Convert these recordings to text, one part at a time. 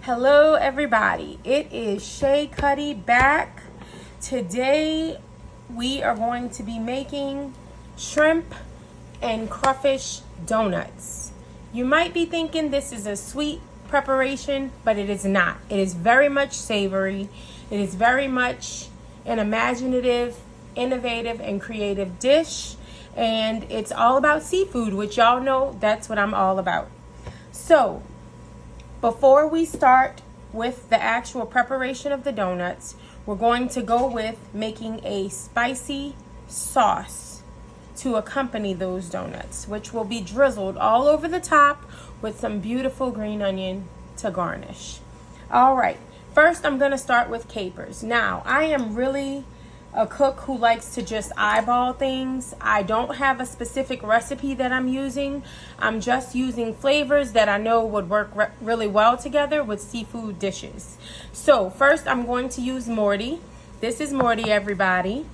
Hello everybody, it is Chez Cuddie back. Today we are going to be making shrimp and crawfish donuts. You might be thinking this is a sweet preparation, but it is not. It is very much savory. It is very much an imaginative, innovative, and creative dish. And it's all about seafood, which y'all know that's what I'm all about. So, before we start with the actual preparation of the donuts, we're going to go with making a spicy sauce to accompany those donuts, which will be drizzled all over the top with some beautiful green onion to garnish. All right, first I'm going to start with capers. Now, I am really a cook who likes to just eyeball things. I don't have a specific recipe that I'm using. I'm just using flavors that I know would work really well together with seafood dishes. So first I'm going to use Morty. This is Morty, everybody.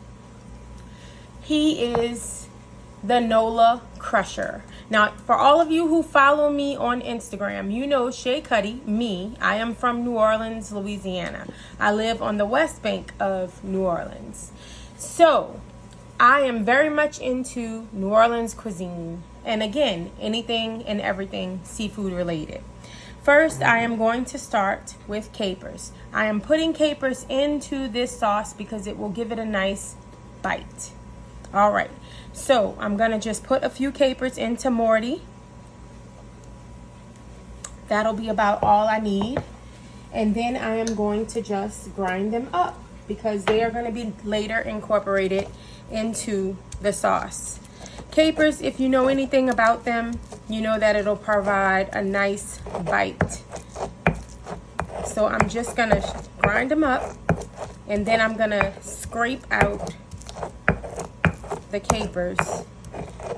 He is the NOLA crusher. Now, for all of you who follow me on Instagram, you know Chez Cuddie, me. I am from New Orleans, Louisiana. I live on the West Bank of New Orleans. So, I am very much into New Orleans cuisine. And again, anything and everything seafood related. First, I am going to start with capers. I am putting capers into this sauce because it will give it a nice bite. All right, so I'm gonna just put a few capers into Morty. That'll be about all I need. And then I am going to just grind them up because they are gonna be later incorporated into the sauce. Capers, if you know anything about them, you know that it'll provide a nice bite. So I'm just gonna grind them up and then I'm gonna scrape out the capers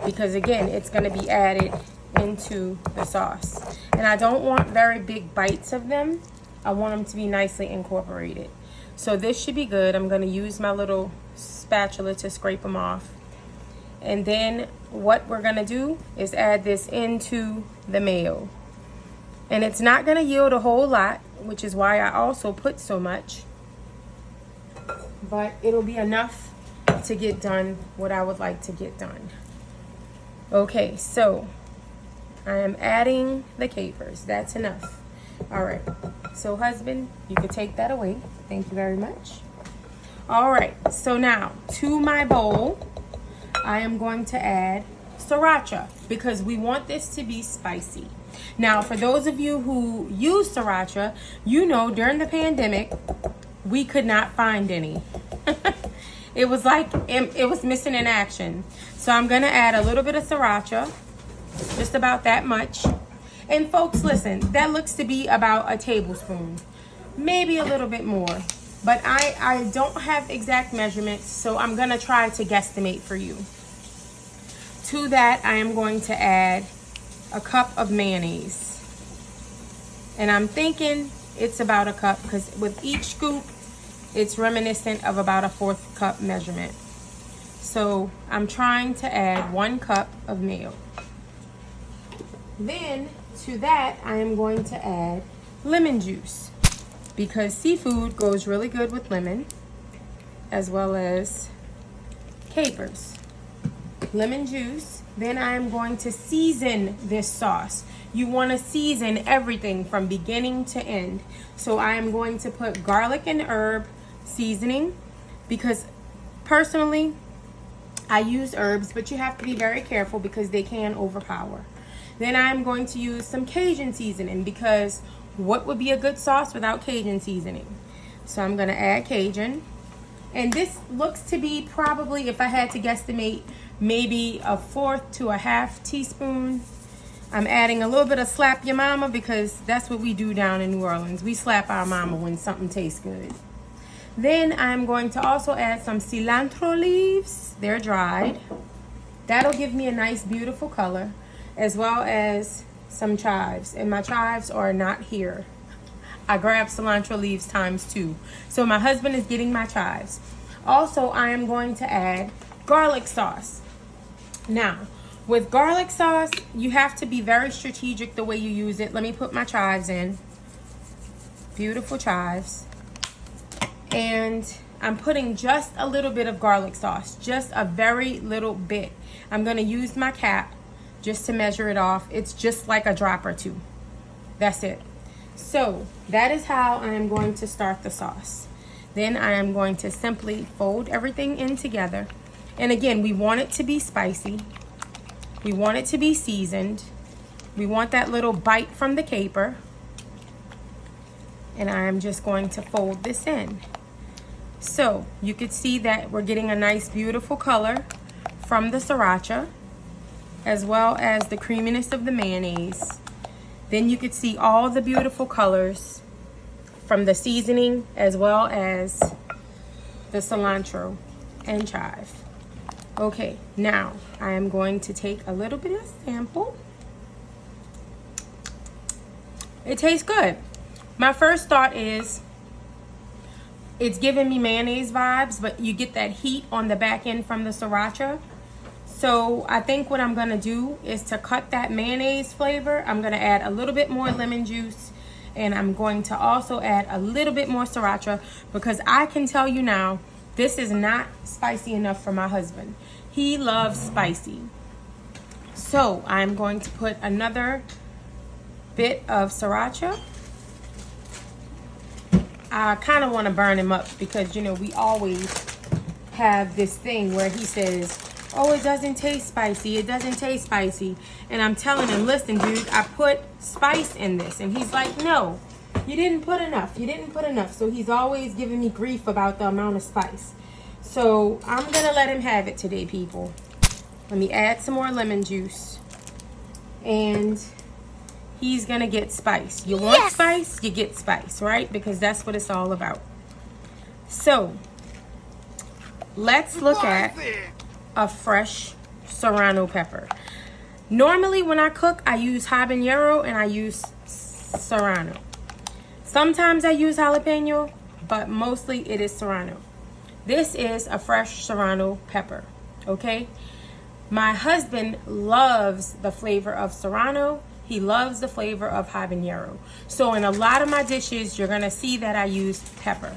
because again it's going to be added into the sauce, and I don't want very big bites of them. I want them to be nicely incorporated. So this should be good. I'm going to use my little spatula to scrape them off, and then what we're going to do is add this into the mayo, and it's not going to yield a whole lot, which is why I also put so much, but it'll be enough to get done what I would like to get done. Okay, so I am adding the capers. That's enough. All right, so husband, you can take that away. Thank you very much. All right, so now to my bowl, I am going to add sriracha because we want this to be spicy. Now, for those of you who use sriracha, you know during the pandemic, we could not find any. It was like it was missing in action. So I'm gonna add a little bit of sriracha, just about that much. And folks, listen, that looks to be about a tablespoon, maybe a little bit more. But I don't have exact measurements, so I'm gonna try to guesstimate for you. To that, I am going to add a cup of mayonnaise. And I'm thinking it's about a cup because with each scoop, it's reminiscent of about a 1/4 cup measurement. So I'm trying to add 1 cup of mayo. Then to that, I am going to add lemon juice because seafood goes really good with lemon as well as capers. Lemon juice. Then I am going to season this sauce. You want to season everything from beginning to end. So I am going to put garlic and herb seasoning because personally I use herbs, but you have to be very careful because they can overpower. Then I'm going to use some Cajun seasoning because what would be a good sauce without Cajun seasoning? So I'm going to add Cajun, and this looks to be probably, if I had to guesstimate, maybe a 1/4 to a 1/2 teaspoon. I'm adding a little bit of slap your mama because that's what we do down in New Orleans. We slap our mama when something tastes good. Then I'm going to also add some cilantro leaves. They're dried. That'll give me a nice, beautiful color, as well as some chives. And my chives are not here. I grabbed cilantro leaves ×2. So my husband is getting my chives. Also, I am going to add garlic sauce. Now, with garlic sauce, you have to be very strategic the way you use it. Let me put my chives in. beautiful chives. And I'm putting just a little bit of garlic sauce, just a very little bit. I'm going to use my cap just to measure it off. It's just like a drop or two. That's it. So that is how I am going to start the sauce. Then I am going to simply fold everything in together. And again, we want it to be spicy. We want it to be seasoned. We want that little bite from the caper. And I am just going to fold this in. So you could see that we're getting a nice beautiful color from the sriracha, as well as the creaminess of the mayonnaise. Then you could see all the beautiful colors from the seasoning, as well as the cilantro and chive. Okay, now I am going to take a little bit of sample. It tastes good. My first thought is it's giving me mayonnaise vibes, but you get that heat on the back end from the sriracha. So I think what I'm going to do is to cut that mayonnaise flavor. I'm going to add a little bit more lemon juice, and I'm going to also add a little bit more sriracha, because I can tell you now, this is not spicy enough for my husband. He loves spicy. So I'm going to put another bit of sriracha. I kind of want to burn him up, because, you know, we always have this thing where he says, oh, it doesn't taste spicy. It doesn't taste spicy. And I'm telling him, listen, dude, I put spice in this. And he's like, no, you didn't put enough. You didn't put enough. So he's always giving me grief about the amount of spice. So I'm going to let him have it today, people. Let me add some more lemon juice. And he's going to get spice. You want spice, you get spice, right? Because that's what it's all about. So let's look at a fresh serrano pepper. Normally when I cook, I use habanero and I use serrano. Sometimes I use jalapeno, but mostly it is serrano. This is a fresh serrano pepper, okay? My husband loves the flavor of serrano. He loves the flavor of habanero. So in a lot of my dishes, you're gonna see that I use pepper.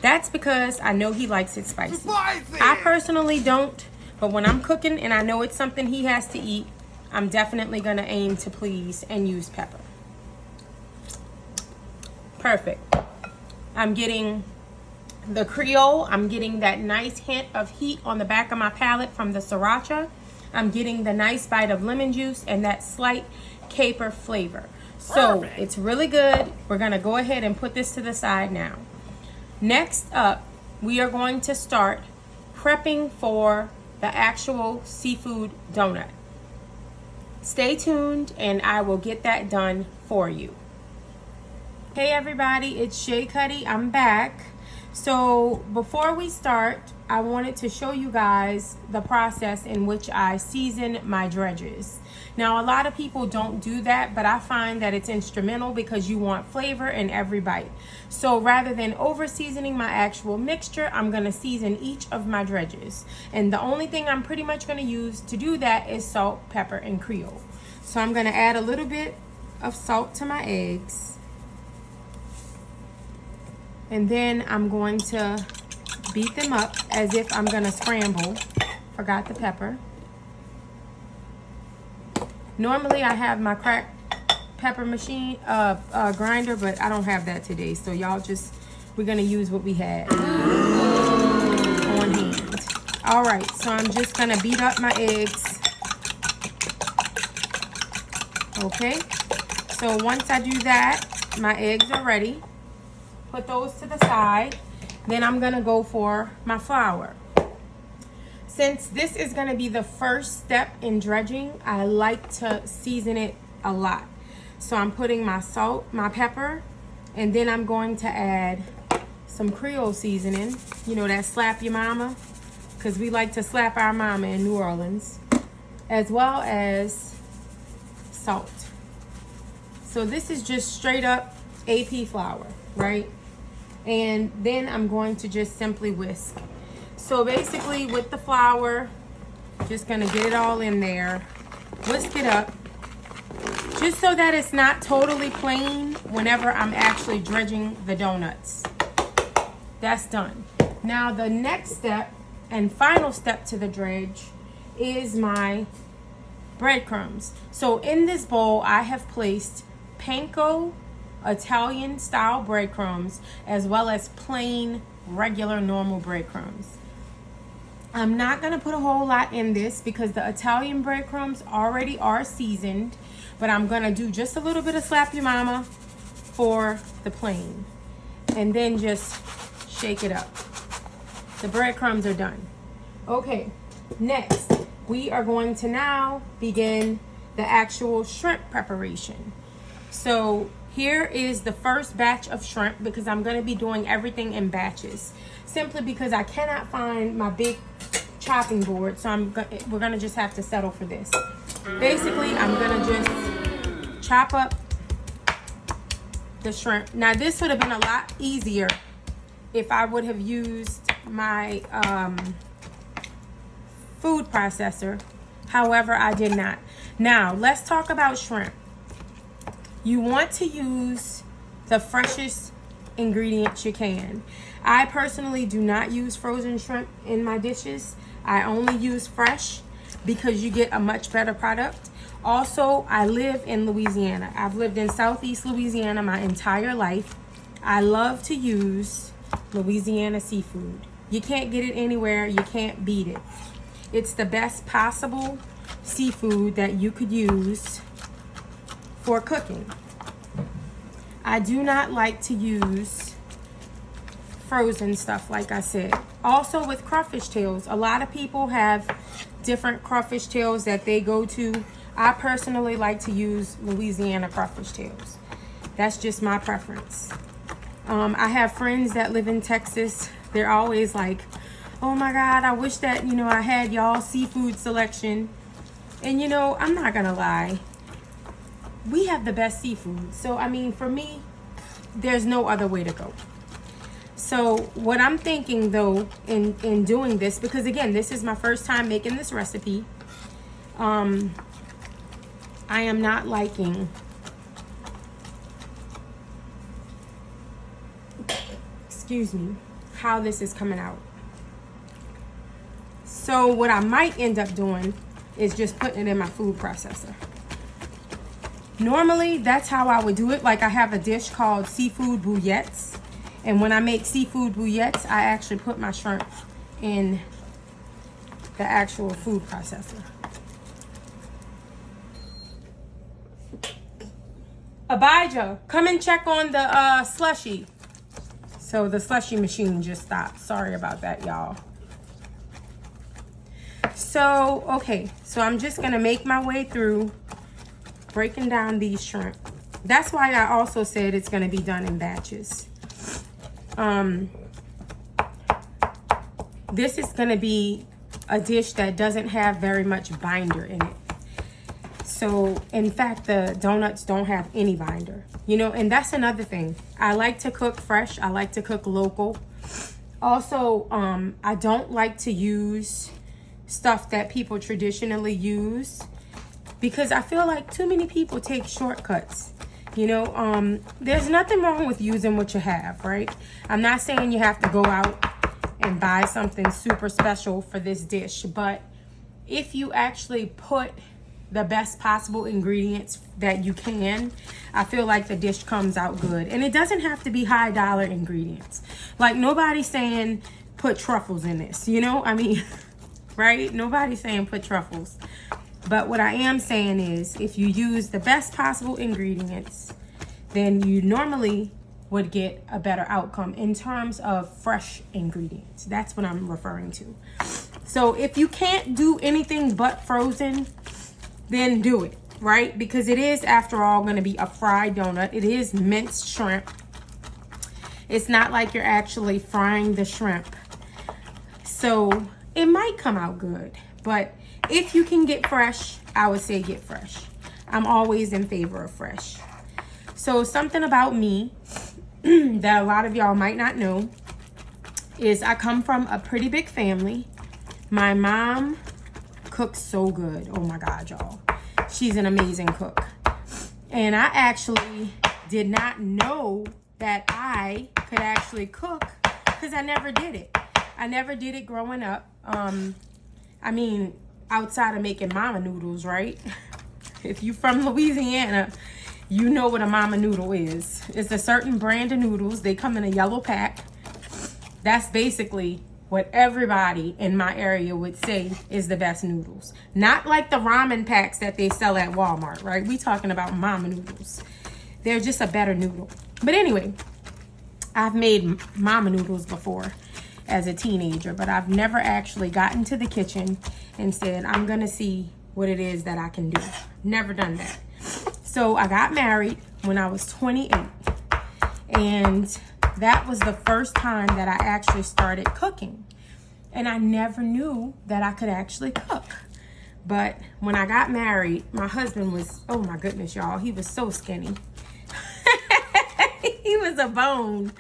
That's because I know he likes it spicy. I personally don't, but when I'm cooking and I know it's something he has to eat, I'm definitely gonna aim to please and use pepper. Perfect. I'm getting the Creole. I'm getting that nice hint of heat on the back of my palate from the sriracha. I'm getting the nice bite of lemon juice and that slight caper flavor. So it's really good. We're gonna go ahead and put this to the side now. Next up, we are going to start prepping for the actual seafood donut. Stay tuned and I will get that done for you. Hey everybody, it's Chez Cuddie. I'm back. So before we start, I wanted to show you guys the process in which I season my dredges. Now, a lot of people don't do that, but I find that it's instrumental because you want flavor in every bite. So rather than over seasoning my actual mixture, I'm going to season each of my dredges. And the only thing I'm pretty much going to use to do that is salt, pepper, and Creole. So I'm going to add a little bit of salt to my eggs. And then I'm going to beat them up as if I'm going to scramble. Forgot the pepper. Normally I have my cracked pepper machine grinder, but I don't have that today. So y'all we're going to use what we had on hand. All right, so I'm just going to beat up my eggs. Okay, so once I do that, my eggs are ready. Put those to the side. Then I'm gonna go for my flour. Since this is gonna be the first step in dredging, I like to season it a lot. So I'm putting my salt, my pepper, and then I'm going to add some Creole seasoning. You know, that slap your mama, because we like to slap our mama in New Orleans, as well as salt. So this is just straight up AP flour, right? And then I'm going to just simply whisk. So basically with the flour, just gonna get it all in there, whisk it up, just so that it's not totally plain whenever I'm actually dredging the donuts. That's done. Now the next step and final step to the dredge is my breadcrumbs. So in this bowl, I have placed panko Italian style breadcrumbs as well as plain regular normal breadcrumbs. I'm not going to put a whole lot in this because the Italian breadcrumbs already are seasoned, but I'm going to do just a little bit of slap your mama for the plain and then just shake it up. The breadcrumbs are done. Okay, next we are going to now begin the actual shrimp preparation. So here is the first batch of shrimp because I'm going to be doing everything in batches simply because I cannot find my big chopping board, so we're going to just have to settle for this. Basically, I'm going to just chop up the shrimp. Now this would have been a lot easier if I would have used my food processor. However, I did not. Now let's talk about shrimp. You want to use the freshest ingredients you can. I personally do not use frozen shrimp in my dishes. I only use fresh because you get a much better product. Also, I live in Louisiana. I've lived in Southeast Louisiana my entire life. I love to use Louisiana seafood. You can't get it anywhere. You can't beat it. It's the best possible seafood that you could use for cooking. I do not like to use frozen stuff, like I said. Also with crawfish tails, a lot of people have different crawfish tails that they go to. I personally like to use Louisiana crawfish tails. That's just my preference. I have friends that live in Texas. They're always like, oh my God, I wish that, I had y'all seafood selection. And I'm not gonna lie, we have the best seafood. So I mean, for me, there's no other way to go. So what I'm thinking though in doing this, because again, this is my first time making this recipe, I am not liking how this is coming out. So what I might end up doing is just putting it in my food processor. Normally, that's how I would do it. Like I have a dish called seafood bouillettes. And when I make seafood bouillettes, I actually put my shrimp in the actual food processor. Abijah, come and check on the slushy. So the slushy machine just stopped. Sorry about that, y'all. So, okay. So I'm just going to make my way through breaking down these shrimp. That's why I also said it's going to be done in batches. This is going to be a dish that doesn't have very much binder in it. So, in fact, the donuts don't have any binder. And that's another thing. I like to cook fresh. I like to cook local. Also, I don't like to use stuff that people traditionally use because I feel like too many people take shortcuts. There's nothing wrong with using what you have, right? I'm not saying you have to go out and buy something super special for this dish, but if you actually put the best possible ingredients that you can, I feel like the dish comes out good. And it doesn't have to be high dollar ingredients. Like nobody's saying put truffles in this, right? Nobody's saying put truffles. But what I am saying is if you use the best possible ingredients, then you normally would get a better outcome in terms of fresh ingredients. That's what I'm referring to. So if you can't do anything but frozen, then do it, right? Because it is, after all, going to be a fried donut. It is minced shrimp. It's not like you're actually frying the shrimp. So it might come out good. But if you can get fresh, I would say get fresh. I'm always in favor of fresh. So something about me that a lot of y'all might not know is I come from a pretty big family. My mom cooks so good. Oh my God, y'all. She's an amazing cook. And I actually did not know that I could actually cook because I never did it. I never did it growing up. I mean, outside of making mama noodles, right? If you're from Louisiana, you know what a mama noodle is. It's a certain brand of noodles. They come in a yellow pack. That's basically what everybody in my area would say is the best noodles. Not like the ramen packs that they sell at Walmart, right? We talking about mama noodles. They're just a better noodle. But anyway, I've made mama noodles before as a teenager, but I've never actually gotten to the kitchen and said, I'm gonna see what it is that I can do. Never done that. So I got married when I was 28, and that was the first time that I actually started cooking. And I never knew that I could actually cook. But when I got married, my husband was, oh my goodness, y'all, he was so skinny. He was a bone.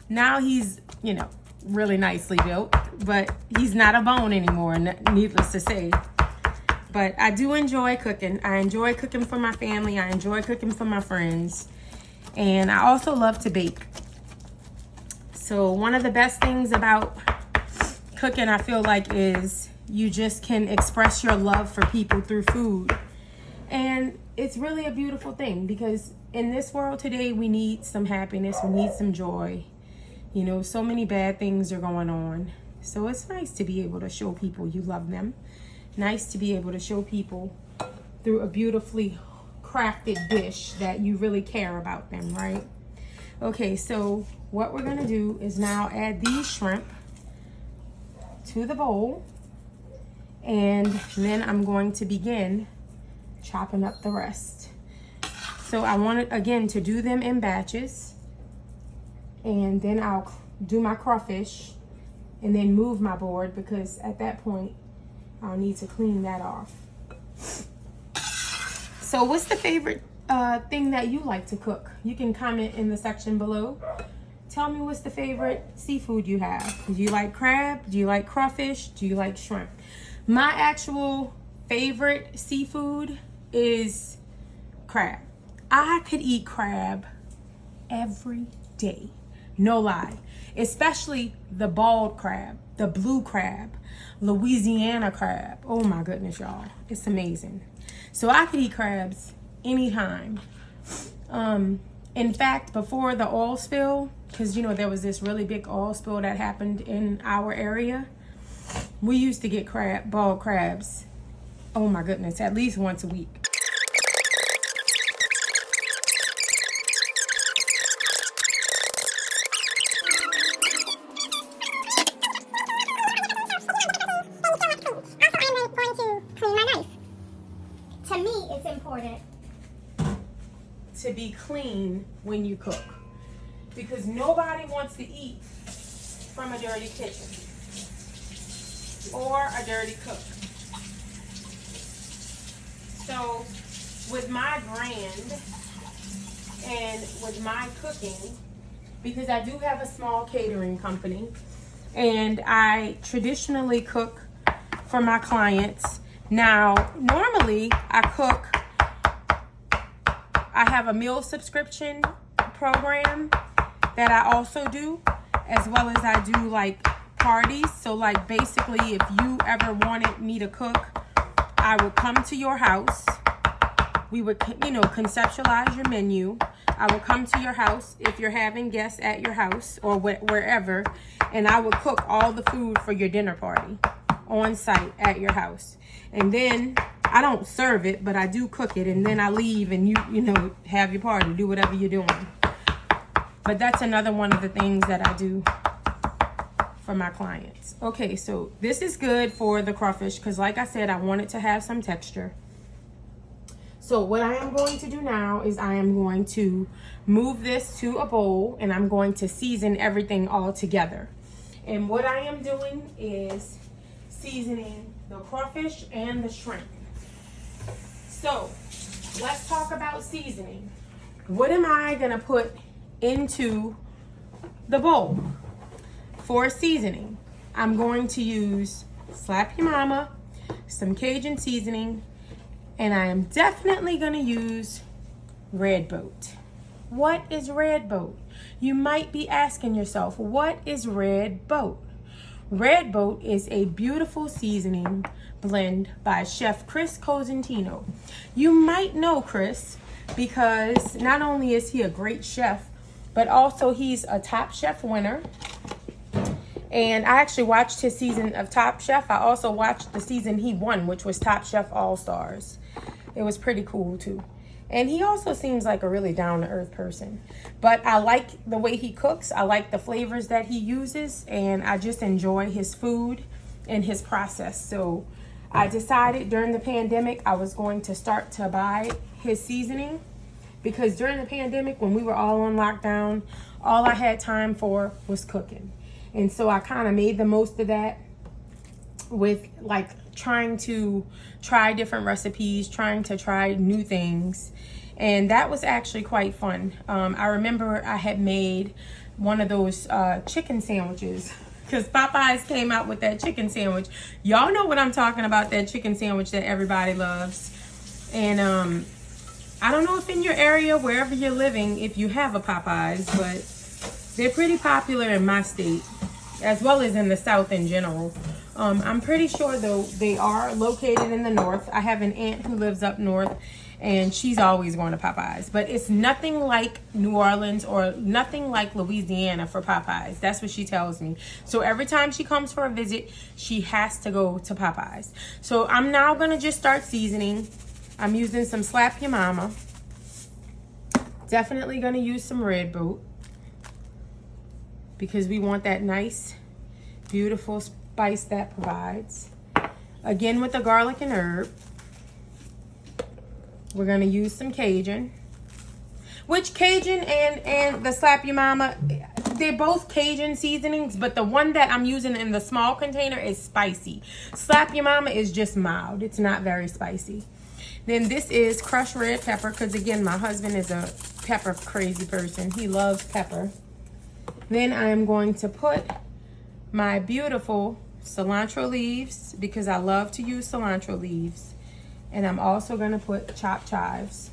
Now he's, you know, really nicely built, but he's not a bone anymore, needless to say. But I do enjoy cooking. I enjoy cooking for my family. I enjoy cooking for my friends. And I also love to bake. So one of the best things about cooking, I feel like, is you just can express your love for people through food. And it's really a beautiful thing, because in this world today, we need some happiness. We need some joy. You know, so many bad things are going on. So it's nice to be able to show people you love them. Nice to be able to show people through a beautifully crafted dish that you really care about them, right? Okay, so what we're gonna do is now add these shrimp to the bowl, and then I'm going to begin chopping up the rest. So I wanted, again, to do them in batches, and then I'll do my crawfish and then move my board, because at that point I'll need to clean that off. So what's the favorite thing that you like to cook? You can comment in the section below. Tell me what's the favorite seafood you have. Do you like crab? Do you like crawfish? Do you like shrimp? My actual favorite seafood is crab. I could eat crab every day. No lie. Especially the bald crab, the blue crab, Louisiana crab. Oh my goodness, y'all. It's amazing. So I could eat crabs anytime. In fact, before the oil spill, because you know there was this really big oil spill that happened in our area, we used to get bald crabs. Oh my goodness, at least once a week. To be clean when you cook, because nobody wants to eat from a dirty kitchen or a dirty cook. So with my brand and with my cooking, because I do have a small catering company and I traditionally cook for my clients. Now normally I have a meal subscription program that I also do, as well as I do like parties. So like basically, if you ever wanted me to cook, I would come to your house. We would, you know, conceptualize your menu. I would come to your house if you're having guests at your house or wherever, and I would cook all the food for your dinner party on site at your house. And then I don't serve it, but I do cook it, and then I leave and you know, have your party, do whatever you're doing. But that's another one of the things that I do for my clients. Okay, so this is good for the crawfish because like I said, I want it to have some texture. So what I am going to do now is I am going to move this to a bowl, and I'm going to season everything all together. And what I am doing is seasoning the crawfish and the shrimp. So let's talk about seasoning. What am I gonna put into the bowl for seasoning? I'm going to use Slap Your Mama, some Cajun seasoning, and I am definitely gonna use Red Boat. What is red boat? You might be asking yourself, what is red boat? Red boat is a beautiful seasoning blend by Chef Chris Cosentino. You might know Chris because not only is he a great chef, but also he's a Top Chef winner. And I actually watched his season of Top Chef. I also watched the season he won, which was Top Chef All-Stars. It was pretty cool too. And he also seems like a really down-to-earth person. But I like the way he cooks. I like the flavors that he uses. And I just enjoy his food and his process. So I decided during the pandemic I was going to start to buy his seasoning. Because during the pandemic, when we were all on lockdown, all I had time for was cooking. And so I kind of made the most of that with like trying to try different recipes, trying to try new things. And that was actually quite fun. I remember I had made one of those chicken sandwiches because Popeyes came out with that chicken sandwich. Y'all know what I'm talking about, that chicken sandwich that everybody loves. And I don't know if in your area, wherever you're living, if you have a Popeyes, but they're pretty popular in my state, as well as in the South in general. I'm pretty sure, though, they are located in the North. I have an aunt who lives up north, and she's always going to Popeyes. But it's nothing like New Orleans or nothing like Louisiana for Popeyes. That's what she tells me. So every time she comes for a visit, she has to go to Popeyes. So I'm now going to just start seasoning. I'm using some Slap Your Mama. Definitely going to use some Red Boot, because we want that nice, beautiful spice that provides. Again, with the garlic and herb. We're going to use some Cajun. Which Cajun and the Slap Your Mama, they're both Cajun seasonings, but the one that I'm using in the small container is spicy. Slap Your Mama is just mild. It's not very spicy. Then this is crushed red pepper, because again, my husband is a pepper crazy person. He loves pepper. Then I am going to put my beautiful cilantro leaves, because I love to use cilantro leaves. And I'm also going to put chopped chives.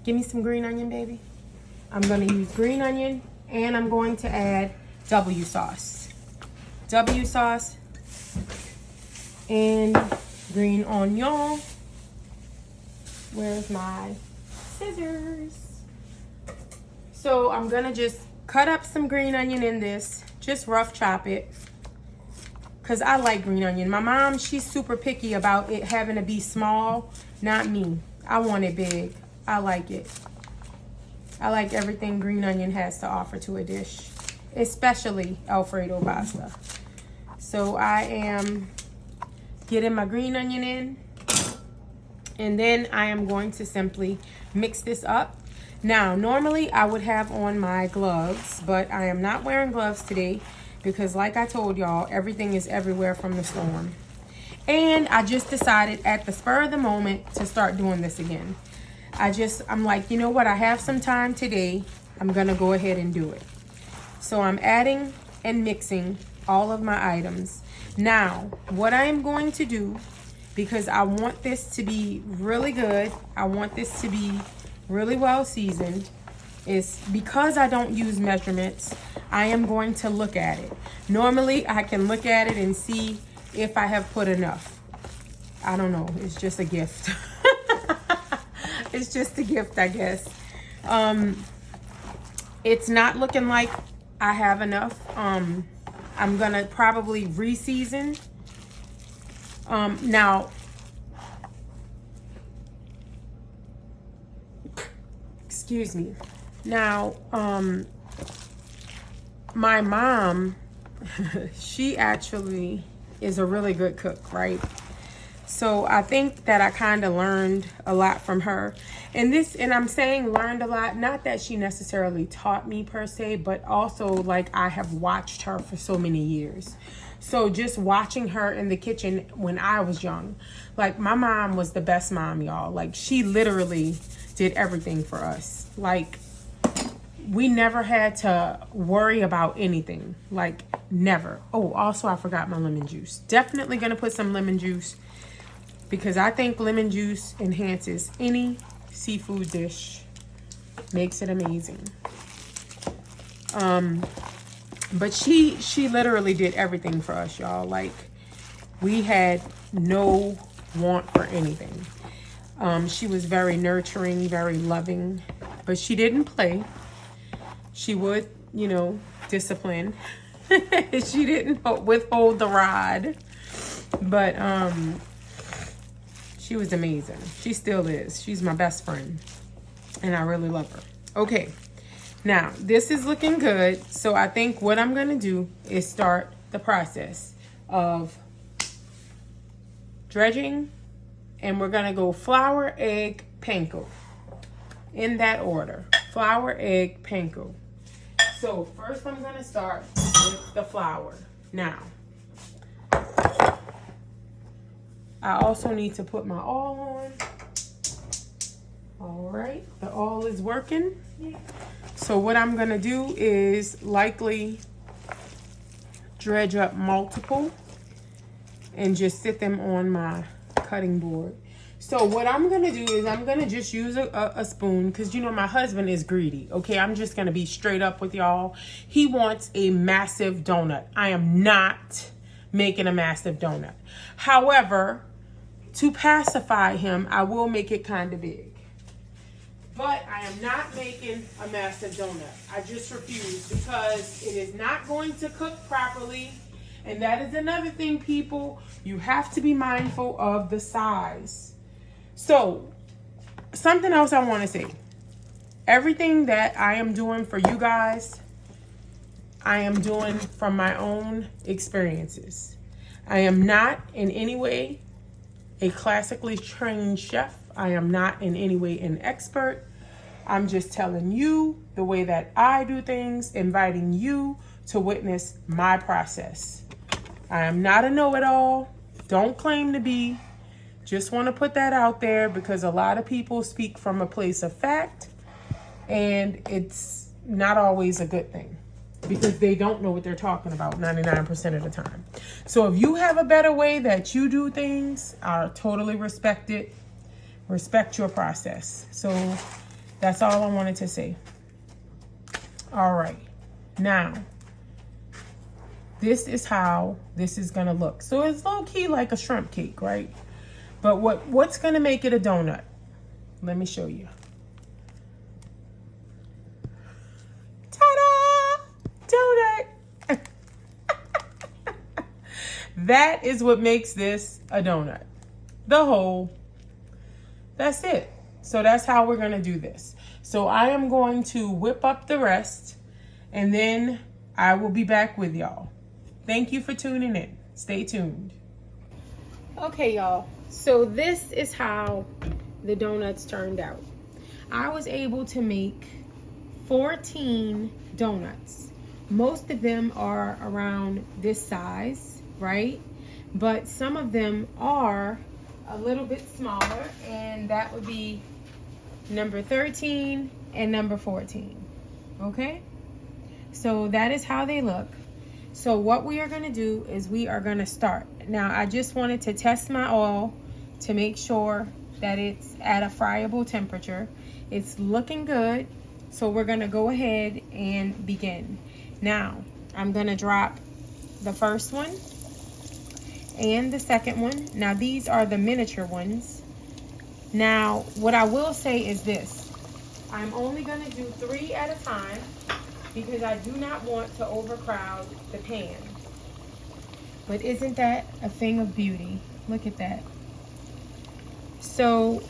Give me some green onion, baby. I'm going to use green onion, and I'm going to add W sauce. W sauce and green onion. Where's my scissors? So I'm going to just cut up some green onion in this. Just rough chop it, because I like green onion. My mom, she's super picky about it having to be small. Not me. I want it big. I like it. I like everything green onion has to offer to a dish, especially Alfredo pasta. So I am getting my green onion in, and then I am going to simply mix this up. Now, normally I would have on my gloves, but I am not wearing gloves today because, like I told y'all, everything is everywhere from the storm. And I just decided at the spur of the moment to start doing this again. I'm like, you know what? I have some time today. I'm going to go ahead and do it. So I'm adding and mixing all of my items. Now, what I am going to do, because I want this to be really good, I want this to be really well seasoned, is because I don't use measurements, I am going to look at it. Normally, I can look at it and see if I have put enough. I don't know. It's just a gift. It's just a gift, I guess. It's not looking like I have enough. I'm going to probably re-season. Now, excuse me. Now, my mom, she actually is a really good cook, right? So I think that I kind of learned a lot from her. And I'm saying learned a lot, not that she necessarily taught me per se, but also like I have watched her for so many years. So just watching her in the kitchen when I was young, like my mom was the best mom, y'all. Like she literally did everything for us. Like we never had to worry about anything, like never. Oh, also I forgot my lemon juice. Definitely gonna put some lemon juice, because I think lemon juice enhances any seafood dish. makes it amazing. But she literally did everything for us, y'all. Like, we had no want for anything. She was very nurturing, very loving, but she didn't play. She would, you know, discipline. She didn't withhold the rod, but she was amazing. She still is. She's my best friend, and I really love her. Okay, now this is looking good, so I think what I'm gonna do is start the process of dredging, and we're gonna go flour, egg, panko, in that order. Flour, egg, panko. So first I'm gonna start with the flour. Now, I also need to put my oil on. All right, the oil is working. So what I'm gonna do is likely dredge up multiple and just sit them on my cutting board. So what I'm gonna do is I'm gonna just use a spoon, because you know my husband is greedy. Okay, I'm just gonna be straight up with y'all. He wants a massive donut. I am not making a massive donut. However, to pacify him, I will make it kind of big. But I am not making a massive donut. I just refuse, because it is not going to cook properly. And that is another thing, people. You have to be mindful of the size. So, something else I want to say. Everything that I am doing for you guys, I am doing from my own experiences. I am not in any way a classically trained chef. I am not in any way an expert. I'm just telling you the way that I do things, inviting you to witness my process. I am not a know-it-all. Don't claim to be. Just want to put that out there, because a lot of people speak from a place of fact, and it's not always a good thing, because they don't know what they're talking about 99% of the time. So if you have a better way that you do things, I totally respect it. Respect your process. So that's all I wanted to say. All right. Now, this is how this is going to look. So it's low-key like a shrimp cake, right? But what's going to make it a donut? Let me show you. Ta-da! Donut! That is what makes this a donut. The hole. That's it. So that's how we're going to do this. So I am going to whip up the rest, and then I will be back with y'all. Thank you for tuning in. Stay tuned. Okay, y'all. So this is how the donuts turned out. I was able to make 14 donuts. Most of them are around this size, right? But some of them are a little bit smaller, and that would be number 13 and number 14. Okay? So that is how they look. So what we are going to do is we are going to start. Now, I just wanted to test my oil to make sure that it's at a friable temperature. It's looking good. So we're going to go ahead and begin. Now, I'm going to drop the first one and the second one. Now, these are the miniature ones. Now, what I will say is this. I'm only going to do 3 at a time, because I do not want to overcrowd the pan. But isn't that a thing of beauty? Look at that. So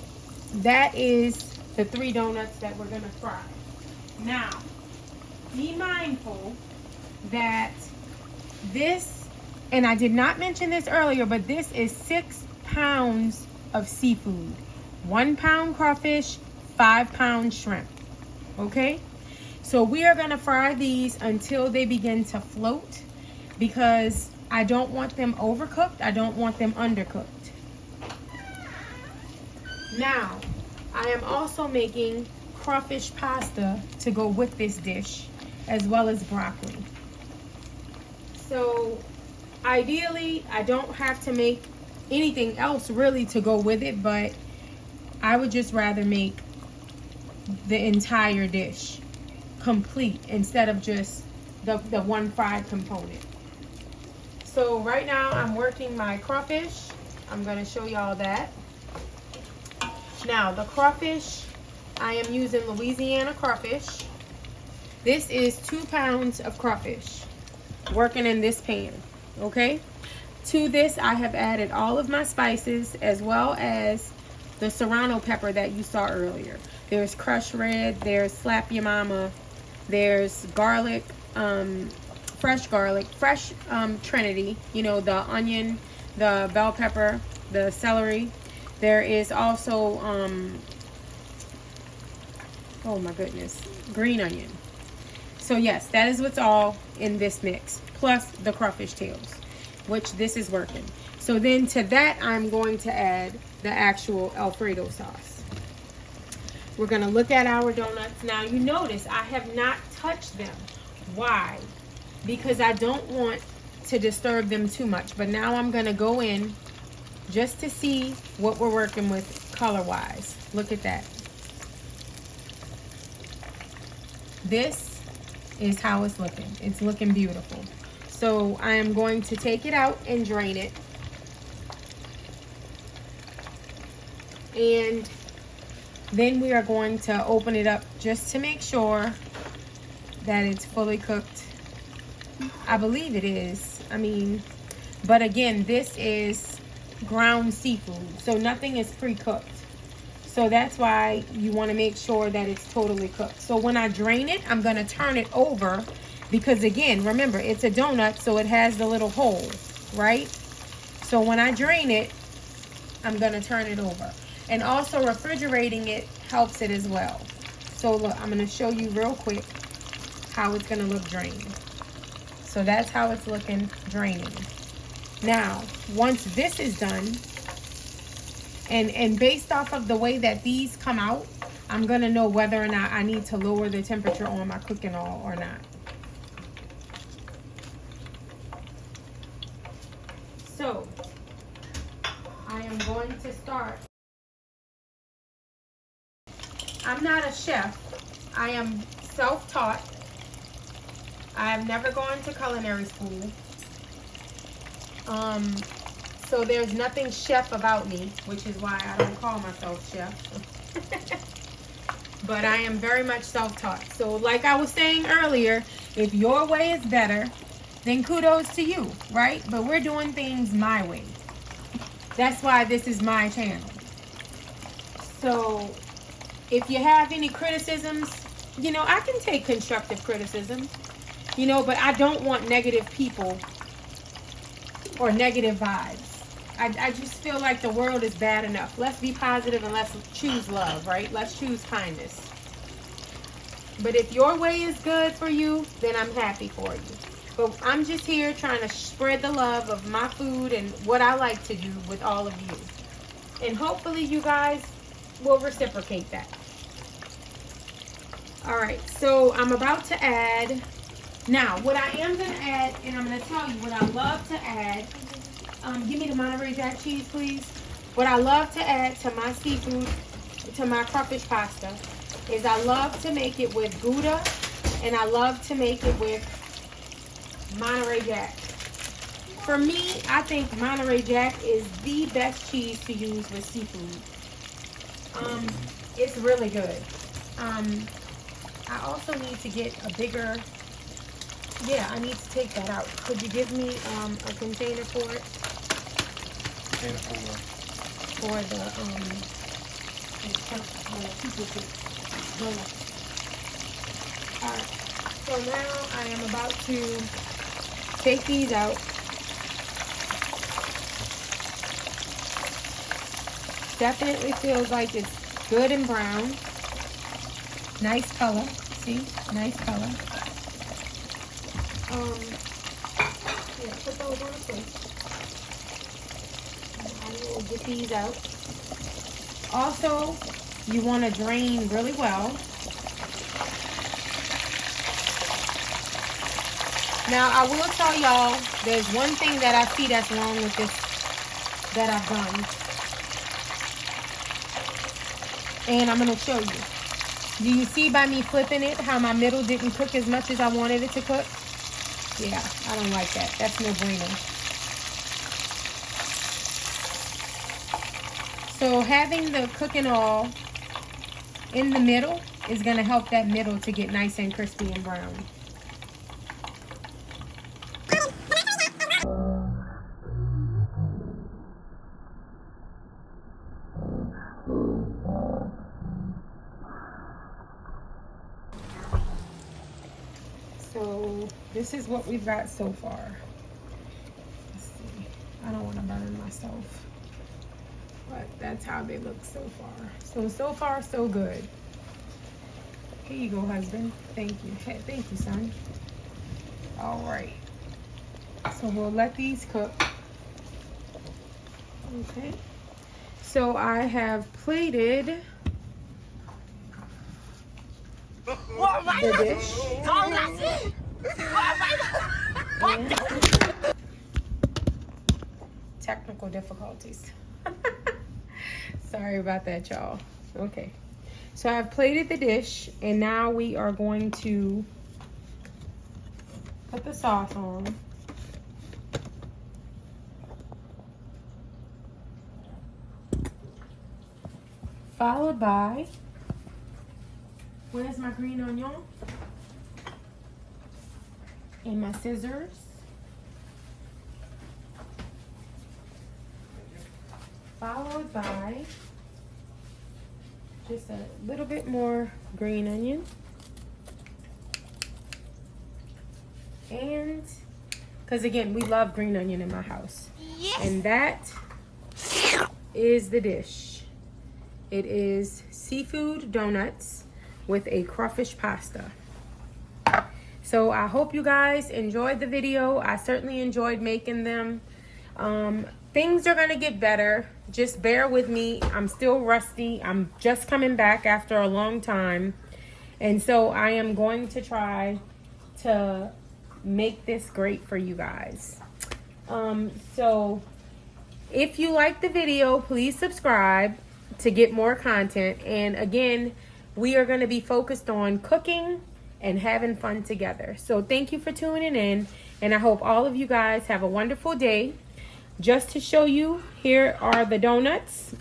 that is the 3 donuts that we're going to fry. Now, be mindful that this, and I did not mention this earlier, but this is 6 pounds of seafood. 1 pound crawfish, 5 pound shrimp. Okay? So we are going to fry these until they begin to float, because I don't want them overcooked. I don't want them undercooked. Now, I am also making crawfish pasta to go with this dish, as well as broccoli. So ideally, I don't have to make anything else really to go with it, but I would just rather make the entire dish complete instead of just the one fried component. So right now I'm working my crawfish. I'm going to show y'all that. Now the crawfish, I am using Louisiana crawfish. This is 2 pounds of crawfish working in this pan, okay? To this I have added all of my spices as well as the serrano pepper that you saw earlier. There's crushed red, there's slap your mama, there's garlic, fresh garlic, fresh Trinity, you know, the onion, the bell pepper, the celery. There is also, oh my goodness, green onion. So yes, that is what's all in this mix, plus the crawfish tails, which this is working. So then to that, I'm going to add the actual Alfredo sauce. We're going to look at our donuts. Now you notice I have not touched them. Why? Because I don't want to disturb them too much. But now I'm going to go in just to see what we're working with color-wise. Look at that. This is how it's looking. It's looking beautiful. So I am going to take it out and drain it. And then we are going to open it up just to make sure that it's fully cooked. I believe it is. I mean, but again, this is ground seafood, so nothing is pre-cooked. So that's why you want to make sure that it's totally cooked. So when I drain it, I'm going to turn it over because again, remember, it's a donut, so it has the little holes, right? So when I drain it, I'm going to turn it over. And also refrigerating it helps it as well. So look, I'm going to show you real quick how it's going to look drained. So that's how it's looking draining. Now, once this is done, and based off of the way that these come out, I'm going to know whether or not I need to lower the temperature on my cooking oil or not. So, I am going to start. I'm not a chef. I am self-taught. I have never gone to culinary school. So there's nothing chef about me, which is why I don't call myself chef. But I am very much self-taught. So like I was saying earlier, if your way is better, then kudos to you, right? But we're doing things my way. That's why this is my channel. So if you have any criticisms, you know, I can take constructive criticism, you know, but I don't want negative people or negative vibes. I just feel like the world is bad enough. Let's be positive and let's choose love, right? Let's choose kindness. But if your way is good for you, then I'm happy for you. But I'm just here trying to spread the love of my food and what I like to do with all of you. And hopefully you guys will reciprocate that. Alright, so I'm about to add. Now, what I am going to add, and I'm going to tell you what I love to add. Give me the Monterey Jack cheese, please. What I love to add to my seafood, to my crawfish pasta, is I love to make it with Gouda, and I love to make it with Monterey Jack. For me, I think Monterey Jack is the best cheese to use with seafood. It's really good. I also need to get a bigger, I need to take that out. Could you give me a container for it? For the people food. Alright, so now I am about to take these out. Definitely feels like it's good and brown. Nice color. See? Nice color. Yeah, put those on the plate. I will get these out. Also, you want to drain really well. Now, I will tell y'all, there's one thing that I see that's wrong with this that I've done. And I'm going to show you. Do you see by me flipping it how my middle didn't cook as much as I wanted it to cook? Yeah, I don't like that. That's no bueno. So having the cooking all in the middle is going to help that middle to get nice and crispy and brown. So this is what we've got so far. Let's see. I don't want to burn myself, but that's how they look so far. So far, so good. Here you go, husband. Thank you. Hey, thank you, son. All right. So we'll let these cook. Okay. So I have plated the dish. And technical difficulties. Sorry about that, y'all. Okay. So I've plated the dish, and now we are going to put the sauce on. Followed by, where's my green onion? And my scissors. Followed by just a little bit more green onion. And, because again, we love green onion in my house. Yes. And that is the dish. It is seafood donuts with a crawfish pasta. So I hope you guys enjoyed the video. I certainly enjoyed making them. Things are gonna get better. Just bear with me. I'm still rusty. I'm just coming back after a long time. And so I am going to try to make this great for you guys. So if you like the video, please subscribe to get more content. And again, we are going to be focused on cooking and having fun together. So thank you for tuning in, and I hope all of you guys have a wonderful day. Just to show you, here are the donuts.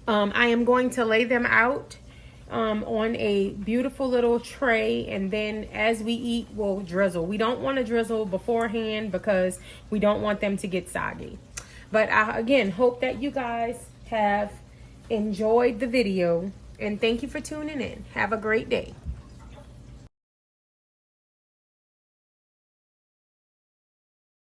I am going to lay them out on a beautiful little tray, and then as we eat, we'll drizzle. We don't want to drizzle beforehand because we don't want them to get soggy. But I, again, hope that you guys have enjoyed the video, and thank you for tuning in. Have a great day.